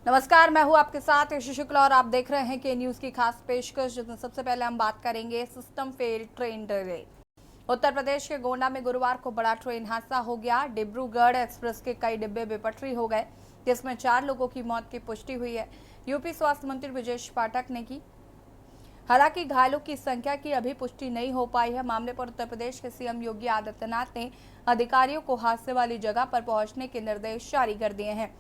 नमस्कार, मैं हूं आपके साथ यश शुक्ला और आप देख रहे हैं के न्यूज की खास पेशकश, जिसमें सबसे पहले हम बात करेंगे system fail train delay. Uttar Pradesh के गोंडा में गुरुवार को बड़ा ट्रेन हादसा हो गया। डिब्रूगढ़ एक्सप्रेस के कई डिब्बे बेपटरी हो गए, जिसमें 4 लोगों की मौत की पुष्टि हुई है। यूपी स्वास्थ्य मंत्री ब्रजेश पाठक ने की। हालांकि घायलों की संख्या की अभी पुष्टि नहीं हो पाई है। मामले पर उत्तर प्रदेश के सीएम योगी आदित्यनाथ ने अधिकारियों को हादसे वाली जगह पर पहुंचने के निर्देश जारी कर दिए हैं।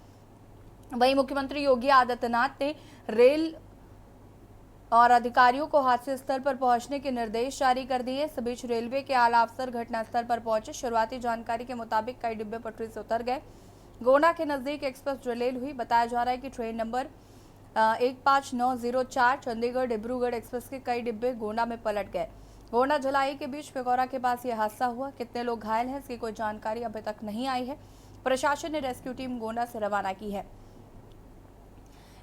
वहीं मुख्यमंत्री योगी आदित्यनाथ ने रेल और अधिकारियों को हादसे स्थल पर पहुंचने के निर्देश जारी कर दिए। इस बीच रेलवे के आला अफसर घटनास्थल पर पहुंचे। शुरुआती जानकारी के मुताबिक कई डिब्बे पटरी से उतर गए। गोंडा के नजदीक एक्सप्रेस डिलेल हुई। बताया जा रहा है कि train number 15904 Chandigarh Dibrugarh express के कई डिब्बे गोंडा में पलट गए। गोंडा झलाई के बीच पिगौरा के पास यह हादसा हुआ। कितने लोग घायल हैं, इसकी कोई जानकारी अभी तक नहीं आई है। प्रशासन ने रेस्क्यू टीम गोंडा से रवाना की है।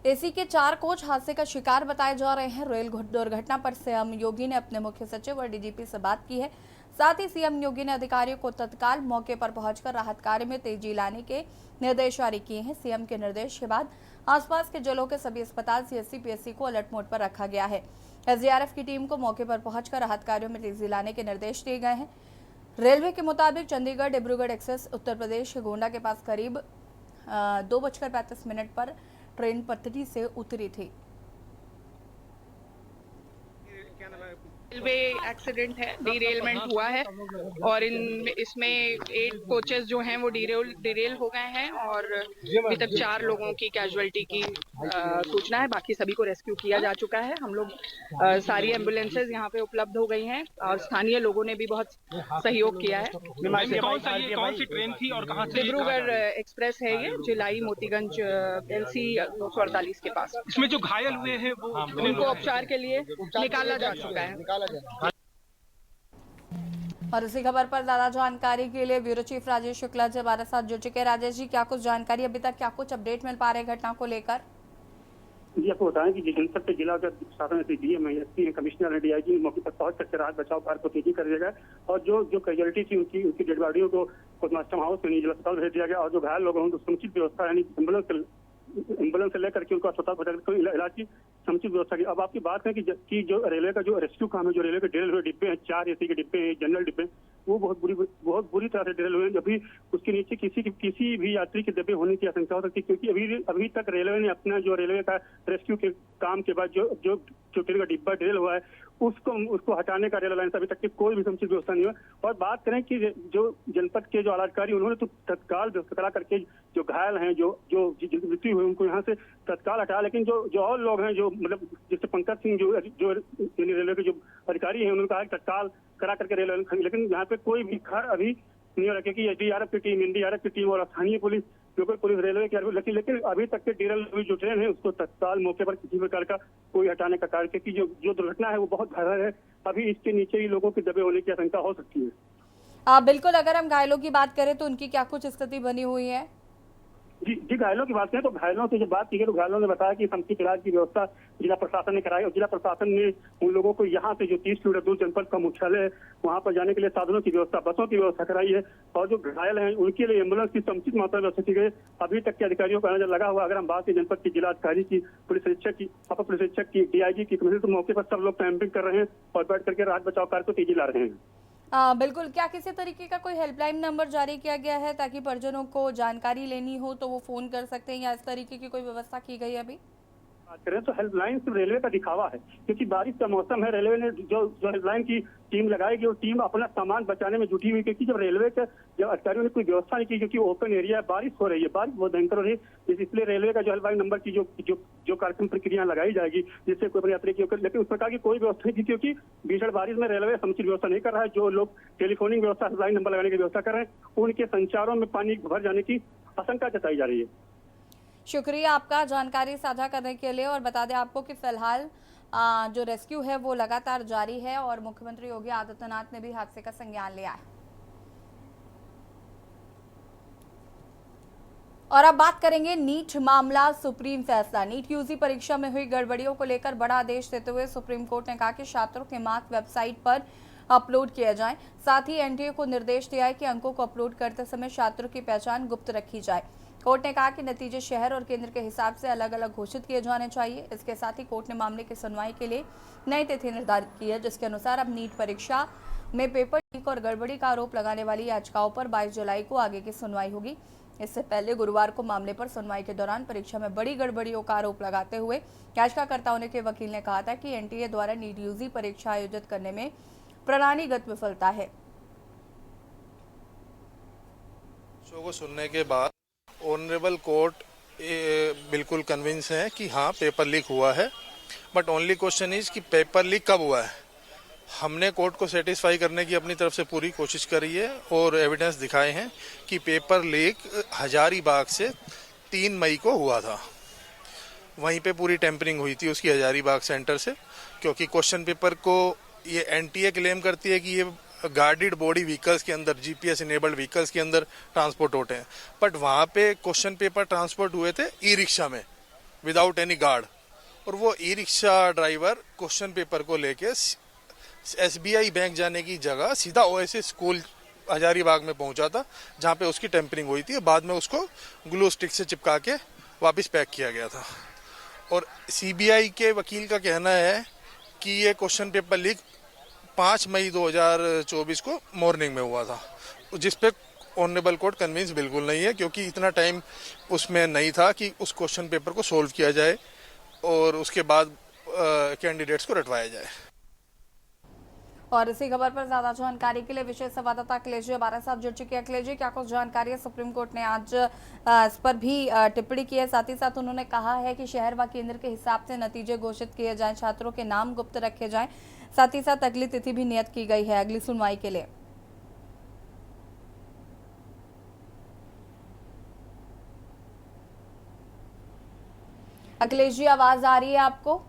एसी के 4 कोच हादसे का शिकार बताए जा रहे हैं। रेल दुर्घटना पर सीएम योगी ने अपने मुख्य सचिव और डीजीपी से बात की है। साथ ही सीएम योगी ने अधिकारियों को तत्काल मौके पर पहुंचकर राहत कार्य में तेजी लाने के निर्देश जारी किए हैं। सीएम के निर्देश के बाद आसपास के जिलों के सभी अस्पताल, सीएससी, पीएससी को अलर्ट मोड पर रखा गया है। एसडीआरएफ की टीम को मौके पर पहुंचकर राहत कार्यों में तेजी लाने के निर्देश दिए गए हैं। रेलवे के मुताबिक चंडीगढ़ डिब्रूगढ़ एक्सप्रेस उत्तर प्रदेश के गोंडा के पास करीब 2:35 पर ट्रेन पटरी से उतरी थी। रेलवे एक्सीडेंट है, डीरेलमेंट हुआ है और इसमें 8 कोचेस जो हैं वो डिरेल हो गए हैं और अभी तक 4 लोगों की कैजुअलिटी की सूचना है। बाकी सभी को रेस्क्यू किया जा चुका है। हम लोग सारी एम्बुलेंसेज यहाँ पे उपलब्ध हो गई हैं और स्थानीय लोगों ने भी बहुत सहयोग किया है। कौन सी ट्रेन थी और कहाँ से? डिब्रूगढ़ एक्सप्रेस है ये, जिलाई मोतीगंज LC 248 के पास। इसमें जो घायल हुए हैं वो उनको उपचार के लिए निकाला जा चुका है। और इसी खबर पर ज्यादा जानकारी के लिए ब्यूरो चीफ राजेश शुक्ला जी हमारे साथ जुड़ चुके हैं। राजेश जी, क्या कुछ जानकारी अभी तक, क्या कुछ अपडेट मिल पा रहे हैं घटना को लेकर? जी, आपको बताएं कि जनपद के जिला प्रशासन डीएम एसपी कमिश्नर डीआईजी मौके पर पहुंच करके राहत बचाव कार्य को तेजी कर दिया गया और जो कैजुअलिटी थी उनकी डेड बॉडियों को पोस्टमार्टम हाउस में निजी अस्पताल भेज दिया गया और जो घायल लोग हैं उनको समुचित व्यवस्था यानी एम्बुलेंस से लेकर के उनको अस्पताल पहुंचाकर इलाज की समुचित व्यवस्था की। अब आपकी बात है कि जो रेलवे का जो रेस्क्यू काम है, जो रेलवे के डिरेल हुए डिब्बे हैं, 4 एसी के डिब्बे हैं, जनरल डिब्बे, वो बहुत बुरी तरह से डिरेल हुए हैं। अभी उसके नीचे किसी भी यात्री के डिब्बे होने की आशंका हो सकती है, क्योंकि अभी तक रेलवे ने अपना जो रेलवे का रेस्क्यू के काम के बाद जो ट्रेन का डिब्बा डिरेल हुआ है उसको हटाने का रेल लाइन से अभी तक की कोई भी समुचित व्यवस्था नहीं हुआ। और बात करें कि जो जनपद के जो आलाधिकारी उन्होंने तो तत्काल व्यवस्था करके जो घायल हैं, जो मृत्यु हुई, उनको यहाँ से तत्काल हटाया, लेकिन जो और लोग हैं, जो मतलब जैसे पंकज सिंह जो रेलवे के जो अधिकारी हैं, उन्होंने कहा तत्काल करा करके रेलवे, लेकिन यहाँ पे कोई भी खैर अभी नहीं हो रहा, क्योंकि एसडीआरएफ की टीम, एनडीआरएफ की टीम और स्थानीय पुलिस, लोकल पुलिस, रेलवे की, लेकिन अभी तक के डिरेल हुई जो ट्रेन है उसको तत्काल मौके पर किसी प्रकार का कोई हटाने का कार्य, क्योंकि जो दुर्घटना है वो बहुत भयावह है। अभी इसके नीचे ही लोगों के दबे होने की आशंका हो सकती है। बिल्कुल, अगर हम घायलों की बात करें तो उनकी क्या कुछ स्थिति बनी हुई है? जी, घायलों की बात करें तो घायलों से जब बात की गई तो घायलों ने बताया कि समुचित इलाज की व्यवस्था जिला प्रशासन ने कराई और जिला प्रशासन ने उन लोगों को यहाँ से जो 30 किलोमीटर दूर जनपद का मुख्यालय है वहाँ पर जाने के लिए साधनों की व्यवस्था, बसों की व्यवस्था कराई है और जो घायल हैं उनके लिए एम्बुलेंस की समुचित मात्रा में व्यवस्था की गई। अभी तक के अधिकारियों का नजर लगा हुआ। अगर हम बात की जनपद के जिला अधिकारी की, पुलिस अधीक्षक की, अपर पुलिस अधीक्षक की, डीआईजी की, कमिश्नर, तो मौके पर सब लोग कैंपिंग कर रहे हैं और बैठ करके राहत बचाव कार्य को तेजी ला रहे हैं। बिल्कुल, क्या किसी तरीके का कोई हेल्पलाइन नंबर जारी किया गया है ताकि परिजनों को जानकारी लेनी हो तो वो फोन कर सकते हैं, या इस तरीके की कोई व्यवस्था की गई है? अभी बात करें तो हेल्पलाइन सिर्फ रेलवे का दिखावा है, क्योंकि बारिश का मौसम है। रेलवे ने जो हेल्पलाइन की टीम लगाएगी वो टीम अपना सामान बचाने में जुटी हुई, क्योंकि जब रेलवे के जब अधिकारियों ने कोई व्यवस्था नहीं की, क्योंकि ओपन एरिया है, बारिश हो रही है, बारिश बहुत भयंकर हो रही है, इसलिए रेलवे का जो हेल्पलाइन नंबर की जो कार्यक्रम प्रक्रिया लगाई जाएगी जिससे कोई यात्री की, लेकिन उस प्रकार की कोई व्यवस्था नहीं की, क्योंकि भीषण बारिश में रेलवे समुचित व्यवस्था नहीं कर रहा है। जो लोग टेलीफोनिक व्यवस्था, हेल्पलाइन नंबर लगाने की व्यवस्था कर रहे हैं, उनके संचारों में पानी भर जाने की आशंका जताई जा रही है। शुक्रिया आपका जानकारी साझा करने के लिए। और बता दें आपको कि फिलहाल जो रेस्क्यू है वो लगातार जारी है और मुख्यमंत्री योगी आदित्यनाथ ने भी हादसे का संज्ञान लिया है। और अब बात करेंगे नीट मामला, सुप्रीम फैसला। नीट यूजी परीक्षा में हुई गड़बड़ियों को लेकर बड़ा आदेश देते हुए सुप्रीम कोर्ट ने कहा कि छात्रों के मार्क वेबसाइट पर अपलोड किया जाए। साथ ही एनटीए को निर्देश दिया है कि अंकों को अपलोड करते समय छात्रों की पहचान गुप्त रखी जाए। कोर्ट ने कहा कि नतीजे शहर और केंद्र के हिसाब से अलग अलग घोषित किए जाने चाहिए। इसके साथ ही कोर्ट ने मामले की सुनवाई के लिए नई तिथि निर्धारित की है, जिसके अनुसार अब नीट परीक्षा में पेपर लीक और गड़बड़ी का आरोप लगाने वाली याचिकाओं पर 22 जुलाई को आगे की सुनवाई होगी। इससे पहले गुरुवार को मामले पर सुनवाई के दौरान परीक्षा में बड़ी गड़बड़ियों का आरोप लगाते हुए याचिकाकर्ताओं के वकील ने कहा था कि एनटीए द्वारा नीट यूजी परीक्षा आयोजित करने में प्रणालीगत विफलता है। को सुनने के बाद ऑनरेबल कोर्ट बिल्कुल कन्विंस है कि हाँ पेपर लीक हुआ है, बट ओनली क्वेश्चन इज कि पेपर लीक कब हुआ है। हमने कोर्ट को सेटिस्फाई करने की अपनी तरफ से पूरी कोशिश करी है और एविडेंस दिखाए हैं कि पेपर लीक हजारीबाग से 3 मई को हुआ था। वहीं पे पूरी टेम्परिंग हुई थी उसकी हजारीबाग सेंटर से, क्योंकि क्वेश्चन पेपर को ये एनटीए क्लेम करती है कि ये गार्डेड बॉडी व्हीकल्स के अंदर, जीपीएस इनेबल्ड व्हीकल्स के अंदर ट्रांसपोर्ट होते हैं, बट वहाँ पे क्वेश्चन पेपर ट्रांसपोर्ट हुए थे ई रिक्शा में विदाउट एनी गार्ड, और वो e rickshaw driver question paper को लेके एसबीआई बैंक जाने की जगह सीधा ओएसिस स्कूल हजारीबाग में पहुंचा था, जहां पे उसकी टेम्परिंग हुई थी। बाद में उसको ग्लू स्टिक से चिपका के वापस पैक किया गया था। और सीबीआई के वकील का कहना है कि ये क्वेश्चन पेपर लीक 5 मई 2024 को मॉर्निंग में हुआ था, जिस पे ऑनरेबल कोर्ट कन्विंस बिल्कुल नहीं है, क्योंकि इतना टाइम उसमें नहीं था कि उस क्वेश्चन पेपर को सोल्व किया जाए और उसके बाद कैंडिडेट्स को रटवाया जाए। और इसी खबर पर ज्यादा जानकारी के लिए विशेष संवाददाता अखिलेश जी हमारे साथ जुड़ चुके हैं। अखिलेश जी, क्या कुछ जानकारी है? सुप्रीम कोर्ट ने आज इस पर भी टिप्पणी की है, साथ ही साथ उन्होंने कहा है कि शहर व केंद्र के हिसाब से नतीजे घोषित किए जाएं, छात्रों के नाम गुप्त रखे जाएं, साथ ही साथ अगली तिथि भी नियत की गई है अगली सुनवाई के लिए। अखिलेश जी, आवाज आ रही है आपको?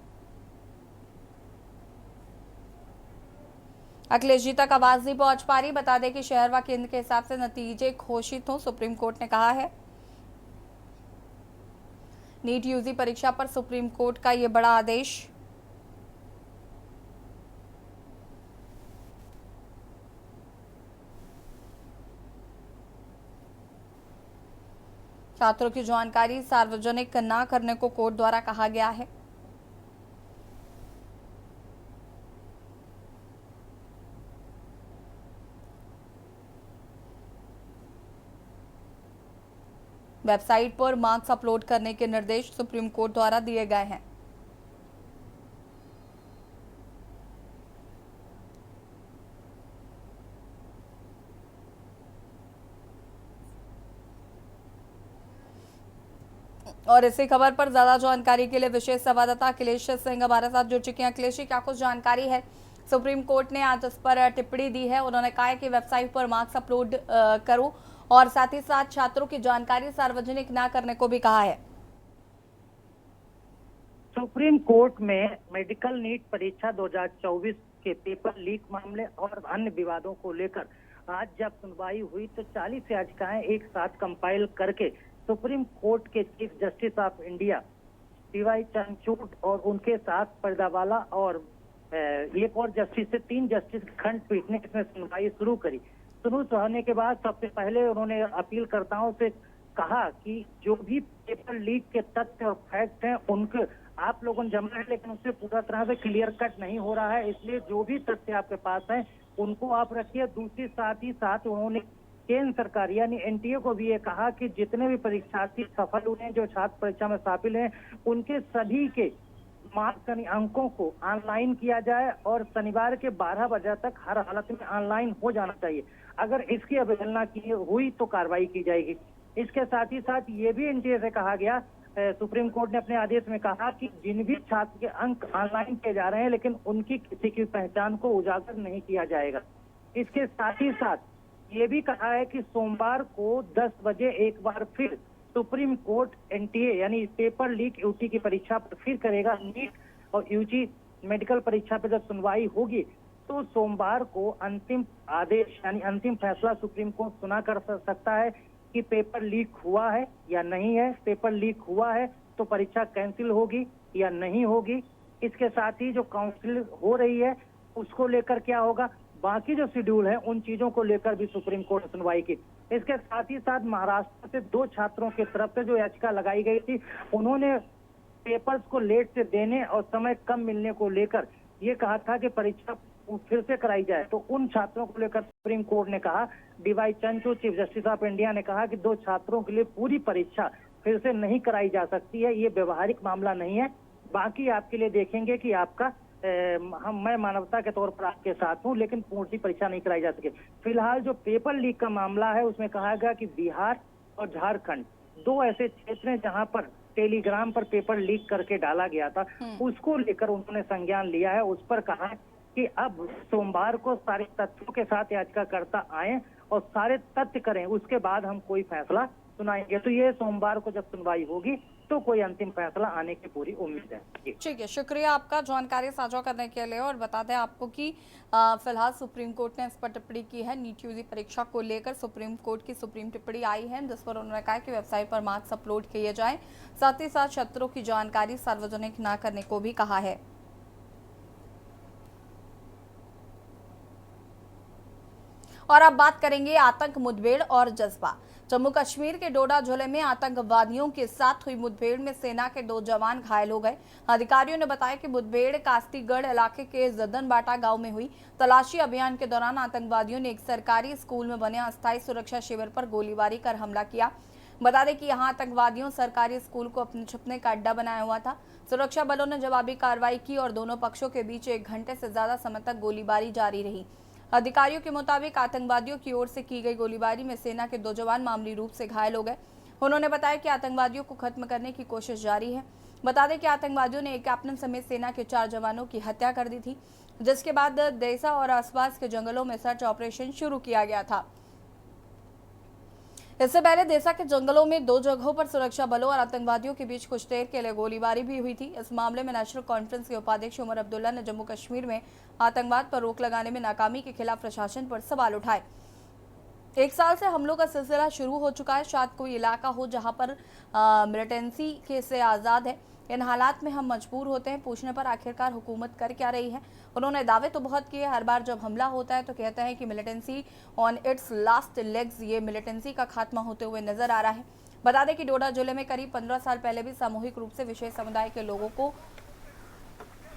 अखिलेश जी तक आवाज नहीं पहुंच पा रही। बता दें कि शहर व केंद्र के हिसाब से नतीजे घोषित हों, सुप्रीम कोर्ट ने कहा है। नीट यूजी परीक्षा पर सुप्रीम कोर्ट का यह बड़ा आदेश। छात्रों की जानकारी सार्वजनिक न करने को कोर्ट द्वारा कहा गया है। वेबसाइट पर मार्क्स अपलोड करने के निर्देश सुप्रीम कोर्ट द्वारा दिए गए हैं। और इसी खबर पर ज्यादा जानकारी के लिए विशेष संवाददाता अखिलेश सिंह हमारे साथ जुड़ चुके हैं। अखिलेश जी, क्या कुछ जानकारी है? सुप्रीम कोर्ट ने आज इस पर टिप्पणी दी है। उन्होंने कहा है कि वेबसाइट पर मार्क्स अपलोड करो और साथ ही साथ छात्रों की जानकारी सार्वजनिक ना करने को भी कहा है। सुप्रीम कोर्ट में मेडिकल नीट परीक्षा 2024 के पेपर लीक मामले और अन्य विवादों को लेकर आज जब सुनवाई हुई तो 40 याचिकाएं एक साथ कंपाइल करके सुप्रीम कोर्ट के chief justice of India D.Y.. Chandrachud और उनके साथ पर्दावाला और एक और जस्टिस से 3 जस्टिस की खंडपीठ ने इसमें सुनवाई शुरू करी। शुरू होने के बाद सबसे पहले उन्होंने अपीलकर्ताओं से कहा कि जो भी पेपर लीक के तथ्य और फैक्ट हैं उनके आप लोगों ने जमा है, लेकिन उससे पूरा तरह से क्लियर कट नहीं हो रहा है, इसलिए जो भी तथ्य आपके पास हैं उनको आप रखिए। दूसरी साथ उन्होंने केंद्र सरकार यानी एनटीए को भी ये कहा कि जितने भी परीक्षार्थी सफल हुए हैं, जो छात्र परीक्षा में शामिल हैं, उनके सभी के मार्क्स यानी अंकों को ऑनलाइन किया जाए और शनिवार के 12 बजे तक हर हालत में ऑनलाइन हो जाना चाहिए। अगर इसकी अवहेलना की हुई तो कार्रवाई की जाएगी। इसके साथ ही साथ ये भी एनटीए से कहा गया, सुप्रीम कोर्ट ने अपने आदेश में कहा कि जिन भी छात्र के अंक ऑनलाइन किए जा रहे हैं लेकिन उनकी किसी की पहचान को उजागर नहीं किया जाएगा। इसके साथ ही साथ ये भी कहा है कि सोमवार को 10 बजे एक बार फिर सुप्रीम कोर्ट एनटीए यानी पेपर लीक यूटी की परीक्षा पर फिर करेगा। नीट और यूजी मेडिकल परीक्षा पर जब सुनवाई होगी तो सोमवार को अंतिम आदेश यानी अंतिम फैसला सुप्रीम कोर्ट सुना कर सकता है कि पेपर लीक हुआ है या नहीं है। पेपर लीक हुआ है तो परीक्षा कैंसिल होगी या नहीं होगी। इसके साथ ही जो काउंसिल हो रही है उसको लेकर क्या होगा, बाकी जो शेड्यूल है उन चीजों को लेकर भी सुप्रीम कोर्ट सुनवाई की। इसके साथ ही साथ महाराष्ट्र से 2 छात्रों की तरफ से जो याचिका लगाई गई थी, उन्होंने पेपर्स को लेट से देने और समय कम मिलने को लेकर ये कहा था कि परीक्षा फिर से कराई जाए। तो उन छात्रों को लेकर सुप्रीम कोर्ट ने कहा, D Y Chandrachud chief justice of India ने कहा कि 2 छात्रों के लिए पूरी परीक्षा फिर से नहीं कराई जा सकती है, ये व्यवहारिक मामला नहीं है। बाकी आपके लिए देखेंगे कि आपका मैं मानवता के तौर पर आपके साथ हूं, लेकिन पूरी परीक्षा नहीं कराई जा सके। फिलहाल जो पेपर लीक का मामला है उसमें कहा गया कि बिहार और झारखंड 2 ऐसे क्षेत्र हैं जहां पर टेलीग्राम पर पेपर लीक करके डाला गया था, उसको लेकर उन्होंने संज्ञान लिया है। उस पर कहा है कि अब सोमवार को सारे तथ्यों के साथ याचिकाकर्ता आए और सारे तथ्य करें, उसके बाद हम कोई फैसला सुनाएंगे। तो ये सोमवार को जब सुनवाई होगी तो कोई अंतिम फैसला आने की पूरी उम्मीद है। ठीक है, शुक्रिया आपका जानकारी साझा करने के लिए। और बता दें आपको कि फिलहाल सुप्रीम कोर्ट ने इस पर टिप्पणी की है। नीट यूजी परीक्षा को लेकर सुप्रीम कोर्ट की सुप्रीम टिप्पणी आई है, जिस पर उन्होंने कहा कि वेबसाइट पर मार्क्स अपलोड किए जाएं, साथ ही साथ छात्रों की जानकारी सार्वजनिक न करने को भी कहा है। और अब बात करेंगे आतंक मुठभेड़ और जज्बा। जम्मू कश्मीर के डोडा जिले में आतंकवादियों के साथ हुई मुठभेड़ में सेना के 2 जवान घायल हो गए। अधिकारियों ने बताया कि मुठभेड़ कास्तीगढ़ इलाके के जदनबाटा गांव में हुई। तलाशी अभियान के दौरान आतंकवादियों ने एक सरकारी स्कूल में बने अस्थायी सुरक्षा शिविर पर गोलीबारी कर हमला किया। बता दें कि यहां आतंकवादियों सरकारी स्कूल को अपने छुपने का अड्डा बनाया हुआ था। सुरक्षा बलों ने जवाबी कार्रवाई की और दोनों पक्षों के बीच 1 घंटे से ज्यादा समय तक गोलीबारी जारी रही। अधिकारियों के मुताबिक आतंकवादियों की ओर से की गई गोलीबारी में सेना के 2 जवान मामूली रूप से घायल हो गए। उन्होंने बताया कि आतंकवादियों को खत्म करने की कोशिश जारी है। बता दें कि आतंकवादियों ने एक कैप्टन समेत सेना के 4 जवानों की हत्या कर दी थी, जिसके बाद देसा और आसपास के जंगलों में सर्च ऑपरेशन शुरू किया गया था। इससे पहले देसा के जंगलों में 2 जगहों पर सुरक्षा बलों और आतंकवादियों के बीच कुछ देर के लिए गोलीबारी भी हुई थी। इस मामले में नेशनल कॉन्फ्रेंस के उपाध्यक्ष उमर अब्दुल्ला ने जम्मू कश्मीर में आतंकवाद पर रोक लगाने में नाकामी के खिलाफ प्रशासन पर सवाल उठाए। 1 साल से हमलों का सिलसिला शुरू हो चुका है। शायद कोई इलाका हो जहां पर मिलिटेंसी के से आज़ाद है। इन हालात में हम मजबूर होते हैं पूछने पर आखिरकार हुकूमत कर क्या रही है। उन्होंने दावे तो बहुत किए, हर बार जब हमला होता है तो कहते हैं कि militancy on it's last legs. ये मिलिटेंसी का खात्मा होते हुए नजर आ रहा है। बता दें कि डोडा जिले में करीब 15 साल पहले भी सामूहिक रूप से विशेष समुदाय के लोगों को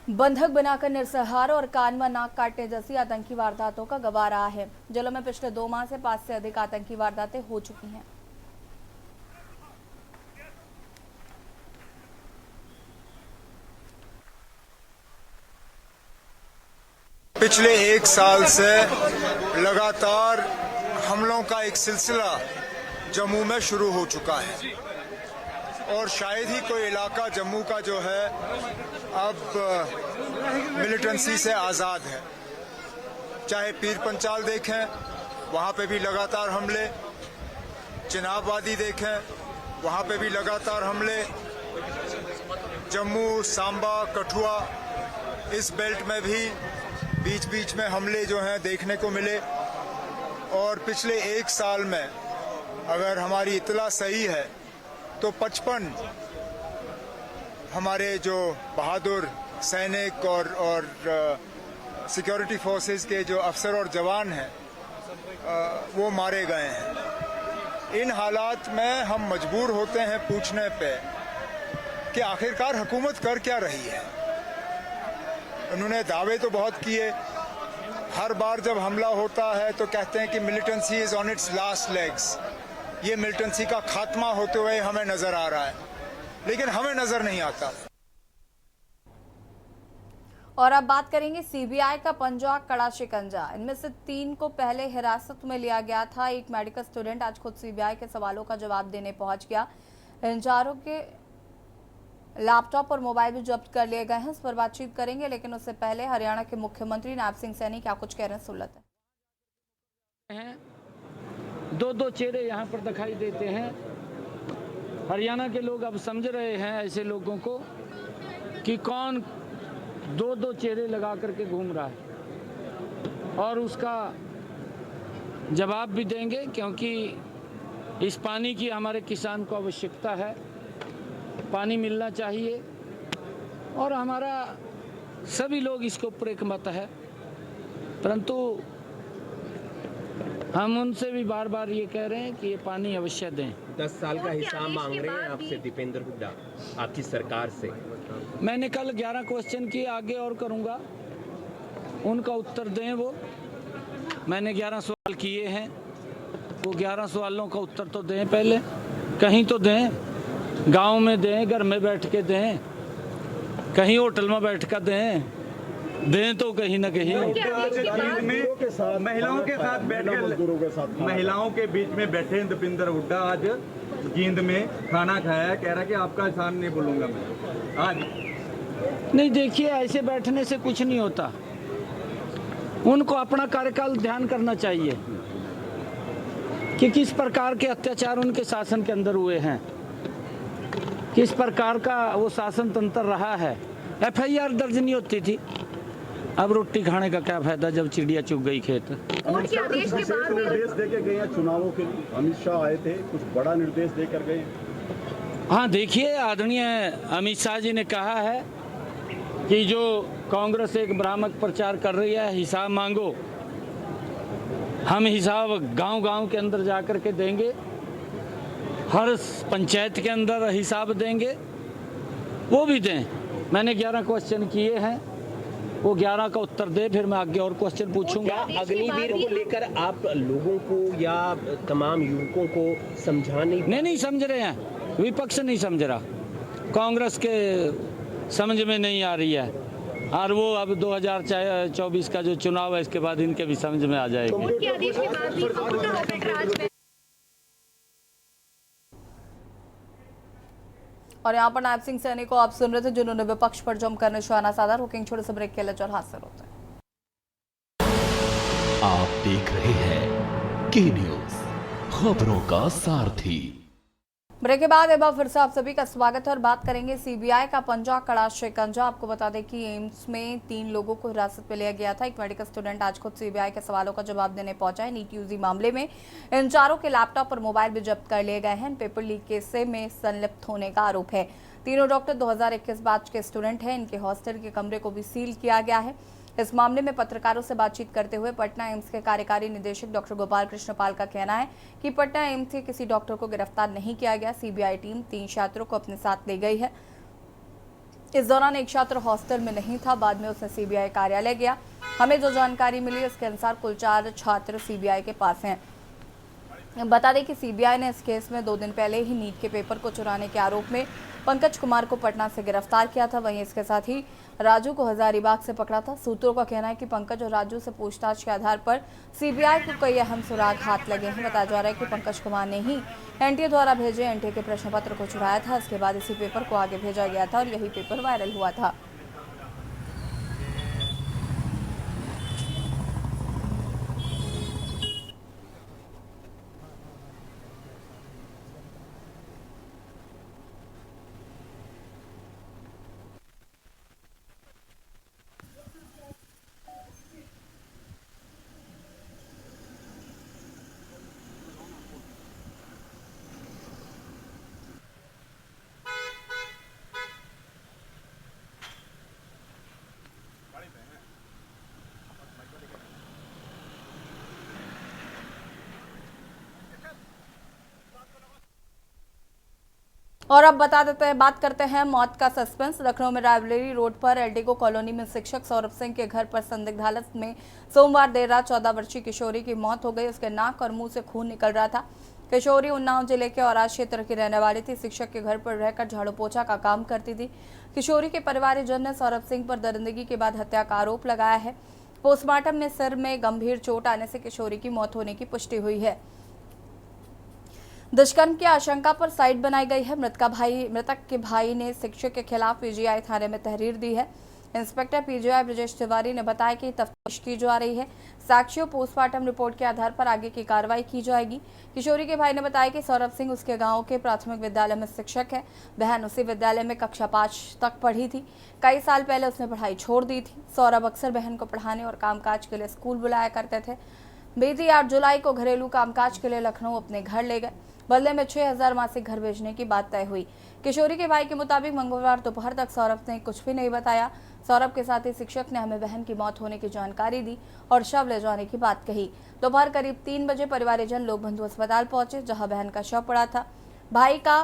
बंधक बनाकर नरसंहार और कान व नाक काटने जैसी आतंकी वारदातों का गवाह रहा है। जिले में पिछले 2 माह से 5 से अधिक आतंकी वारदातें हो चुकी हैं। पिछले 1 साल से लगातार हमलों का एक सिलसिला जम्मू में शुरू हो चुका है और शायद ही कोई इलाका जम्मू का जो है अब मिलिटेंसी से आज़ाद है। चाहे पीर पंचाल देखें, वहाँ पे भी लगातार हमले, चिनाब वादी देखें, वहाँ पे भी लगातार हमले, जम्मू, सांबा, कठुआ, इस बेल्ट में भी बीच बीच में हमले जो हैं देखने को मिले। और पिछले 1 साल में अगर हमारी इतला सही है तो 55 हमारे जो बहादुर सैनिक और सिक्योरिटी फोर्सेस के जो अफसर और जवान हैं वो मारे गए हैं। इन हालात में हम मजबूर होते हैं पूछने पे कि आखिरकार हुकूमत कर क्या रही है। उन्होंने दावे तो बहुत किए, हर बार जब हमला होता है तो कहते हैं कि militancy is on it's last legs. ये मिलिटेंसी का खात्मा होते हुए हमें नजर आ रहा है, लेकिन हमें नजर नहीं आता। और अब बात करेंगे सीबीआई का पंजा कड़ा शिकंजा। इनमें से 3 को पहले हिरासत में लिया गया था। एक मेडिकल स्टूडेंट आज खुद सीबीआई के सवालों का जवाब देने पहुंच गया। इन 4 के लैपटॉप और मोबाइल भी जब्त कर लिए गए हैं। इस पर बातचीत करेंगे, लेकिन उससे पहले हरियाणा के मुख्यमंत्री नायब सिंह सैनी क्या कुछ कह रहे हैं, सुन लेते हैं। 2-2 चेहरे यहाँ पर दिखाई देते हैं। हरियाणा के लोग अब समझ रहे हैं ऐसे लोगों को कि कौन 2-2 चेहरे लगा करके घूम रहा है, और उसका जवाब भी देंगे, क्योंकि इस पानी की हमारे किसान को आवश्यकता है। पानी मिलना चाहिए और हमारा सभी लोग इसके ऊपर एक मत है। परंतु हम उनसे भी बार बार ये कह रहे हैं कि ये पानी अवश्य दें। 10 साल का हिसाब मांग रहे हैं आपसे दीपेंद्र हुड्डा, आपकी सरकार से। मैंने कल 11 क्वेश्चन किए, आगे और करूंगा, उनका उत्तर दें वो। मैंने 11 सवाल किए हैं, वो 11 सवालों का उत्तर तो दें पहले, कहीं तो दें, गांव में दें, घर में बैठ के दें, कहीं होटल में बैठ कर दें तो कहीं ना कहीं। महिलाओं के साथ बैठकर महिलाओं के बीच में बैठे दीपेंद्र हुड्डा आज जींद में खाना खाया, कह रहा कि आपका एहसान नहीं भूलूंगा मैं आज। नहीं, देखिए ऐसे बैठने से कुछ नहीं होता, उनको अपना कार्यकाल ध्यान करना चाहिए कि किस प्रकार के अत्याचार उनके शासन के अंदर हुए हैं, किस प्रकार का वो शासन तंत्र रहा है। FIR दर्ज नहीं होती थी, अब रोटी खाने का क्या फायदा जब चिड़िया चुग गई खेत। निर्देश देके गए हैं चुनावों के लिए, अमित शाह आए थे, कुछ बड़ा निर्देश देकर गए। हाँ, देखिए आदरणीय अमित शाह जी ने कहा है कि जो कांग्रेस एक भ्रामक प्रचार कर रही है, हिसाब मांगो, हम हिसाब गांव-गांव के अंदर जाकर के देंगे, हर पंचायत के अंदर हिसाब देंगे, वो भी दें। मैंने 11 क्वेश्चन किए हैं, वो 11 का उत्तर दे, फिर मैं आगे और क्वेश्चन पूछूंगा। अग्निवीर को लेकर आप लोगों को या तमाम युवकों को समझाने नहीं समझ रहे हैं, विपक्ष नहीं समझ रहा, कांग्रेस के समझ में नहीं आ रही है, और वो अब 2024 का जो चुनाव है इसके बाद इनके भी समझ में आ जाएगी। और यहाँ पर नायब सिंह सैनी को आप सुन रहे थे, जिन्होंने विपक्ष पर जमकर निशाना साधा। रुकेंगे छोटे से ब्रेक के लिए और हाजिर होते हैं। आप देख रहे हैं के न्यूज, खबरों का सारथी। ब्रेक के बाद एक बार फिर से आप सभी का स्वागत है और बात करेंगे सीबीआई का पंजा कड़ा शिकंजा। आपको बता दें कि एम्स में 3 लोगों को हिरासत में लिया गया था। एक मेडिकल स्टूडेंट आज खुद सीबीआई के सवालों का जवाब देने पहुंचा है। नीट यूजी मामले में इन चारों के लैपटॉप और मोबाइल भी जब्त कर लिए गए हैं। पेपर लीक केस में संलिप्त होने का आरोप है। तीनों डॉक्टर 2021 बैच के स्टूडेंट हैं। इनके हॉस्टल के कमरे को भी सील किया गया है। इस मामले में पत्रकारों से बातचीत करते हुए पटना एम्स के कार्यकारी निदेशक डॉक्टर गोपाल कृष्ण पाल का कहना है कि पटना एम्स से किसी डॉक्टर को गिरफ्तार नहीं किया गया। सीबीआई टीम 3 छात्रों को अपने साथ ले गई है। इस दौरान एक छात्र हॉस्टल में नहीं था, बाद में उसने सीबीआई कार्यालय गया। हमें जो जानकारी मिली उसके अनुसार कुल 4 छात्र सीबीआई के पास हैं। बता दें कि सीबीआई ने इस केस में 2 दिन पहले ही नीट के पेपर को चुराने के आरोप में पंकज कुमार को पटना से गिरफ्तार किया था। वहीं इसके साथ ही राजू को हजारीबाग से पकड़ा था। सूत्रों का कहना है कि पंकज और राजू से पूछताछ के आधार पर सीबीआई को कई अहम सुराग हाथ लगे हैं। बताया जा रहा है कि पंकज कुमार ने ही एनटीए द्वारा भेजे एनटीए के प्रश्न पत्र को चुराया था। इसके बाद इसी पेपर को आगे भेजा गया था और यही पेपर वायरल हुआ था। और अब बता देते हैं, बात करते हैं मौत का सस्पेंस। लखनऊ में रायबरेली रोड पर एल्डिगो कॉलोनी में शिक्षक सौरभ सिंह के घर पर संदिग्ध हालत में सोमवार देर रात 14 वर्षीय किशोरी की मौत हो गई। उसके नाक और मुंह से खून निकल रहा था। किशोरी उन्नाव जिले के औराज क्षेत्र की रहने वाली थी। शिक्षक के घर पर रहकर झाड़ू पोछा का काम करती थी। किशोरी के परिवारजन ने सौरभ सिंह पर दरिंदगी के बाद हत्या का आरोप लगाया है। पोस्टमार्टम में सिर में गंभीर चोट आने से किशोरी की मौत होने की पुष्टि हुई है। दुष्कर्म की आशंका पर साइट बनाई गई है। मृतक के भाई ने शिक्षक के खिलाफ पीजीआई थाने में तहरीर दी है। इंस्पेक्टर पीजीआई ब्रजेश तिवारी ने बताया कि तफ्तीश की जा रही है। साक्ष्यों पोस्टमार्टम रिपोर्ट के आधार पर आगे की कार्रवाई की जाएगी। किशोरी के भाई ने बताया कि सौरभ सिंह उसके गांव के प्राथमिक विद्यालय में शिक्षक है। बहन उसी विद्यालय में कक्षा 5 तक पढ़ी थी। कई साल पहले उसने पढ़ाई छोड़ दी थी। सौरभ अक्सर बहन को पढ़ाने और कामकाज के लिए स्कूल बुलाया करते थे। बीती 8 जुलाई को घरेलू कामकाज के लिए लखनऊ अपने घर ले गए। बदले में 6000 मासिक घर भेजने की बात तय हुई। किशोरी के भाई के मुताबिक मंगलवार दोपहर तक सौरभ ने कुछ भी नहीं बताया। सौरभ के साथ ही शिक्षक ने हमें बहन की मौत होने की जानकारी दी और शव ले जाने की बात कही। दोपहर करीब 3 बजे परिवारजन लोग बंधु अस्पताल पहुंचे, जहां बहन का शव पड़ा था। भाई का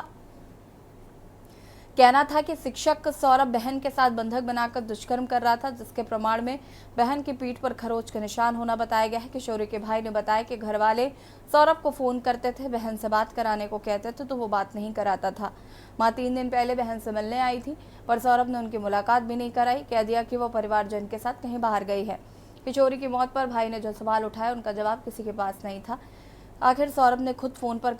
कहना था कि शिक्षक सौरभ बहन के साथ बंधक बनाकर दुष्कर्म कर रहा था, जिसके प्रमाण में बहन की पीठ पर खरोच के निशान होना बताया गया है। किशोरी के भाई ने बताया कि घर वाले सौरभ को फोन करते थे, बहन से बात कराने को कहते थे तो वो बात नहीं कराता था। मां 3 दिन पहले बहन से मिलने आई थी, पर सौरभ ने उनकी मुलाकात भी नहीं कराई। कह दिया कि वो परिवारजन के साथ कहीं बाहर गई है। किशोरी की मौत पर भाई ने जो सवाल उठाया, उनका जवाब किसी के पास नहीं था। आखिर सौरभ ने खुद फोन पर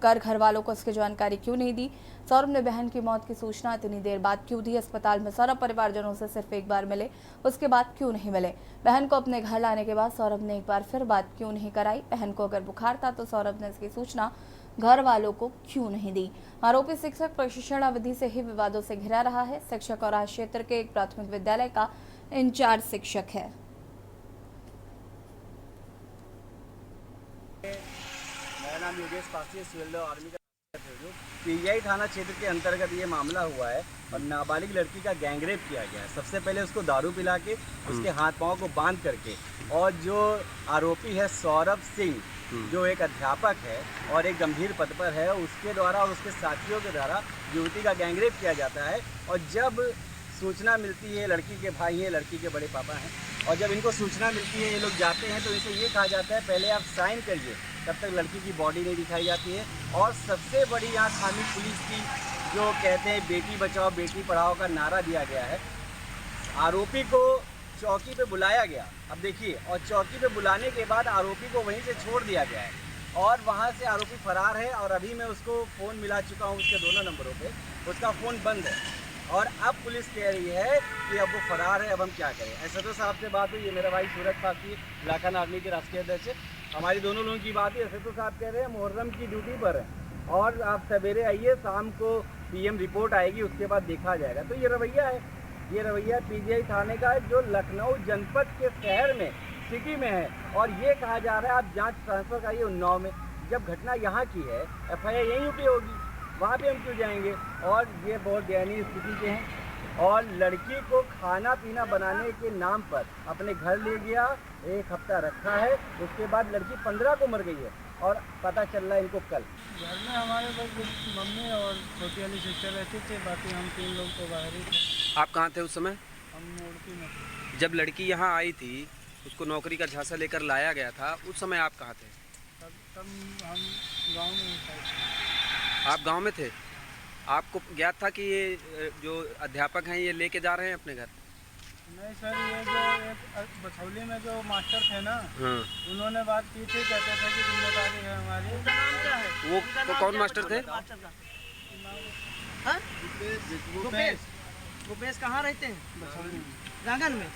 कर घर वालों को इसकी जानकारी क्यों नहीं दी? सौरभ ने बहन की मौत की सूचना इतनी देर बाद क्यों दी? अस्पताल में सौरभ परिवारजनों से सिर्फ एक बार मिले, उसके बाद क्यों नहीं मिले? बहन को अपने घर लाने के बाद सौरभ ने एक बार फिर बात क्यों नहीं कराई? बहन को अगर बुखार था तो सौरभ ने इसकी सूचना घर वालों को क्यों नहीं दी? आरोपी शिक्षक प्रशिक्षण अवधि से ही विवादों से घिरा रहा है। शिक्षक और आज क्षेत्र के एक प्राथमिक विद्यालय का इंचार्ज शिक्षक है। मेरा नाम योगेश पासी, सिविल आर्मी का पीजीआई थाना क्षेत्र के अंतर्गत ये मामला हुआ है और नाबालिग लड़की का गैंगरेप किया गया है। सबसे पहले उसको दारू पिला के उसके हाथ पांव को बांध करके, और जो आरोपी है सौरभ सिंह, जो एक अध्यापक है और एक गंभीर पद पर है, उसके द्वारा और उसके साथियों के द्वारा युवती का गैंगरेप किया जाता है। और जब सूचना मिलती है, लड़की के भाई हैं, लड़की के बड़े पापा हैं, और जब इनको सूचना मिलती है, ये लोग जाते हैं तो इनसे ये कहा जाता है पहले आप साइन करिए, तब तक लड़की की बॉडी नहीं दिखाई जाती है। और सबसे बड़ी यहाँ खामी पुलिस की, जो कहते हैं बेटी बचाओ बेटी पढ़ाओ का नारा दिया गया है। आरोपी को चौकी पे बुलाया गया, अब देखिए, और चौकी पे बुलाने के बाद आरोपी को वहीं से छोड़ दिया गया है और वहाँ से आरोपी फरार है। और अभी मैं उसको फ़ोन मिला चुका हूँ, उसके दोनों नंबरों पे, उसका फ़ोन बंद है और अब पुलिस कह रही है कि अब वो फरार है, अब हम क्या करें। SHO साहब से बात हुई, ये मेरा भाई सूरज पासी इलाका आर्मी के राष्ट्रीय अध्यक्ष है, हमारी दोनों लोगों की बात हुई। SHO साहब कह रहे हैं मुहर्रम की ड्यूटी पर है और आप सवेरे आइए, शाम को PM रिपोर्ट आएगी, उसके बाद देखा जाएगा। तो ये रवैया है, ये रवैया पीजीआई थाने का है, जो लखनऊ जनपद के शहर में, सिटी में है। और ये कहा जा रहा है आप जाँच ट्रांसफ़र कराइए उन्नाव में। जब घटना यहाँ की है, FIR यहीं पे होगी, वहाँ पे हम क्यों जाएंगे? और ये बहुत दयनीय स्थिति के हैं। और लड़की को खाना पीना बनाने के नाम पर अपने घर ले गया, 1 हफ्ता रखा है, उसके बाद लड़की 15 को मर गई है और पता चल रहा है इनको कल। घर में हमारे बस मम्मी और छोटी वाली सिस्टर रहती थी, बाकी हम 3 लोग तो बाहर ही थे। आप कहाँ थे उस समय? हम मूर्ति में थे। जब लड़की यहाँ आई थी, उसको नौकरी का झांसा लेकर लाया गया था, उस समय आप कहाँ थे? तब हम गाँव में थे। आप गांव में थे? आपको ज्ञात था कि ये जो अध्यापक हैं ये लेके जा रहे हैं अपने घर? नहीं सर, ये जो एक बछौली में जो मास्टर थे ना, उन्होंने बात की थी, कहते थे कि जिम्मेदारी है हमारी। उनका नाम क्या है? वो कौन मास्टर थे? भूपेश कहाँ रहते हैं? बछौली में, गांगन में।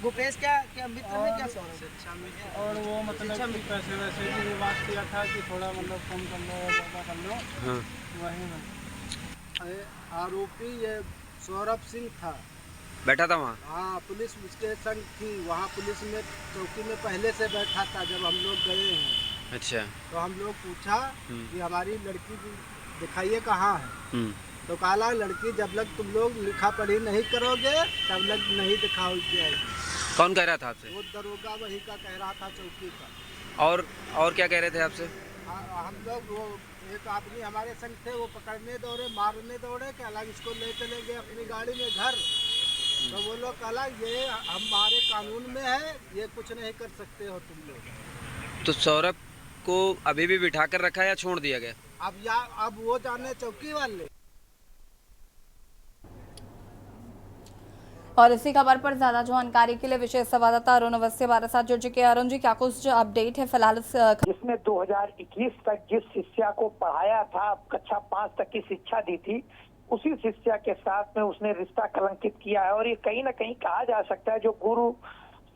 भूपेश क्या मित्र में, क्या सौरभ? और वो मतलब कि पैसे वैसे की बात किया था कि थोड़ा मतलब कम कर लो, ज़्यादा कर लो, वही में। आरोपी ये सौरभ सिंह था, बैठा था वहाँ? हाँ, पुलिस उसके संग थी वहाँ, पुलिस में चौकी में पहले से बैठा था जब हम लोग गए हैं। अच्छा। तो हम लोग पूछा कि हमारी लड़की दिखाइए कहाँ है, तो कहा लड़की जब तक तुम लोग लिखा पढ़ी नहीं करोगे तब तक नहीं दिखाओगे। कौन कह रहा था आपसे? वो दरोगा वही का कह रहा था, चौकी का। और क्या कह रहे थे आपसे? हम लोग, वो एक आदमी हमारे संग थे, वो पकड़ने दौड़े, मारने दौड़े, कि अलग इसको ले चले गए अपनी गाड़ी में घर। तो वो लोग कहा ये हमारे कानून में है, ये कुछ नहीं कर सकते हो तुम लोग। तो सौरभ को अभी भी बिठा कर रखा है या छोड़ दिया गया? अब वो जाने चौकी वाले। और इसी खबर पर ज्यादा जानकारी के लिए विशेष संवाददाता अरुण अवस्थी हमारे साथ जुड़ चुके हैं। अरुण जी, क्या कुछ अपडेट है फिलहाल? जिसमें 2021 तक जिस शिष्या को पढ़ाया था, कक्षा 5 तक की शिक्षा दी थी, उसी शिष्या के साथ में उसने रिश्ता कलंकित किया है। और ये कहीं ना कहीं कहा जा सकता है जो गुरु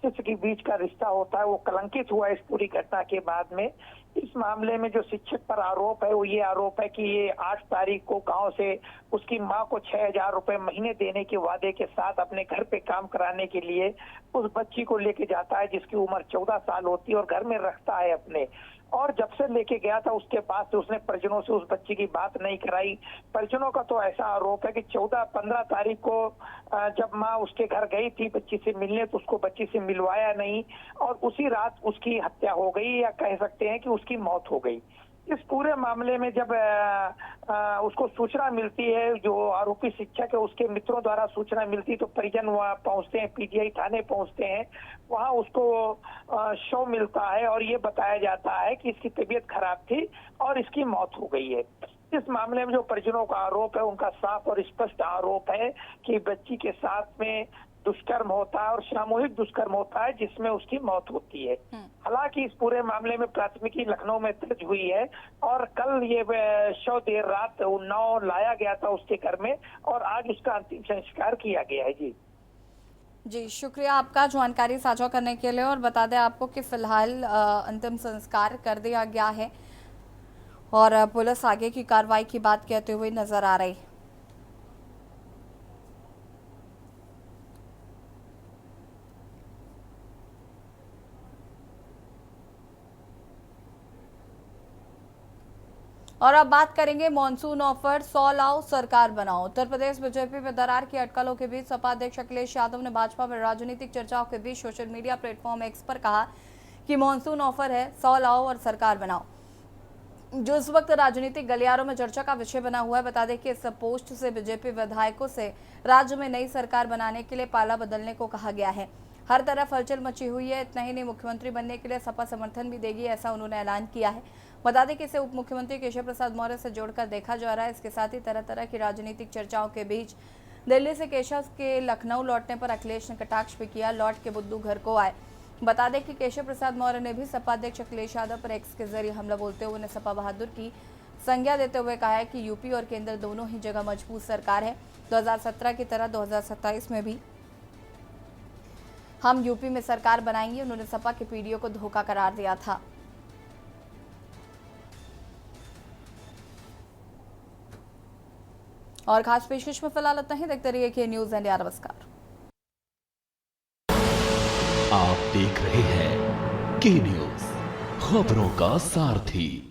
शिष्य के बीच का रिश्ता होता है वो कलंकित हुआ इस पूरी घटना के बाद में। इस मामले में जो शिक्षक पर आरोप है वो ये आरोप है कि ये 8 तारीख को गांव से उसकी मां को 6,000 रुपए महीने देने के वादे के साथ अपने घर पे काम कराने के लिए उस बच्ची को लेके जाता है जिसकी उम्र 14 साल होती है और घर में रखता है अपने। और जब से लेके गया था उसके बाद से उसने परिजनों से उस बच्ची की बात नहीं कराई। परिजनों का तो ऐसा आरोप है कि 14-15 तारीख को जब माँ उसके घर गई थी बच्ची से मिलने तो उसको बच्ची से मिलवाया नहीं और उसी रात उसकी हत्या हो गई या कह सकते हैं कि उसकी मौत हो गई। इस पूरे मामले में जब उसको सूचना मिलती है, जो आरोपी शिक्षक है उसके मित्रों द्वारा सूचना मिलती है तो परिजन वहाँ पहुँचते हैं, पीजीआई थाने पहुँचते हैं। वहाँ उसको शव मिलता है और ये बताया जाता है कि इसकी तबीयत खराब थी और इसकी मौत हो गई है। इस मामले में जो परिजनों का आरोप है उनका साफ और स्पष्ट आरोप है कि बच्ची के साथ में दुष्कर्म होता है और सामूहिक दुष्कर्म होता है जिसमें उसकी मौत होती है। हालांकि इस पूरे मामले में प्राथमिकी लखनऊ में दर्ज हुई है और कल ये शव देर रात उन्नाव लाया गया था उसके घर में और आज उसका अंतिम संस्कार किया गया है। जी शुक्रिया आपका जानकारी साझा करने के लिए। और बता दें आपको कि फिलहाल अंतिम संस्कार कर दिया गया है और पुलिस आगे की कार्रवाई की बात कहते हुए नजर आ रही है। और अब बात करेंगे मॉनसून ऑफर 100 लाओ सरकार बनाओ। उत्तर प्रदेश बीजेपी में दरार की अटकलों के बीच सपा अध्यक्ष अखिलेश यादव ने भाजपा में राजनीतिक चर्चाओं के बीच सोशल मीडिया प्लेटफॉर्म एक्स पर कहा कि मॉनसून ऑफर है 100 लाओ और सरकार बनाओ, जो इस वक्त राजनीतिक गलियारों में चर्चा का विषय बना हुआ है। बता दें कि इस पोस्ट से बीजेपी विधायकों से राज्य में नई सरकार बनाने के लिए पाला बदलने को कहा गया है। हर तरफ हलचल मची हुई है। इतना ही नहीं, मुख्यमंत्री बनने के लिए सपा समर्थन भी देगी, ऐसा उन्होंने ऐलान किया है। बता दें कि इसे उप मुख्यमंत्री केशव प्रसाद मौर्य से जोड़कर देखा जा रहा है। इसके साथ ही तरह तरह की राजनीतिक चर्चाओं के बीच दिल्ली से केशव के लखनऊ लौटने पर अखिलेश ने कटाक्ष भी किया, लौट के बुद्धू घर को आए। बता दें कि केशव प्रसाद मौर्य ने भी सपा अध्यक्ष अखिलेश यादव पर एक्स के जरिए हमला बोलते हुए उन्हें सपा बहादुर की संज्ञा देते हुए कहा है कि यूपी और केंद्र दोनों ही जगह मजबूत सरकार है। 2017 की तरह 2027 में भी हम यूपी में सरकार बनाएंगे। उन्होंने सपा के पीडीओ को धोखा करार दिया था। और खास पेशकश में फिलहाल इतना ही। देखते रहिए के न्यूज़ इंडिया। नमस्कार। आप देख रहे हैं के न्यूज़, खबरों का सारथी।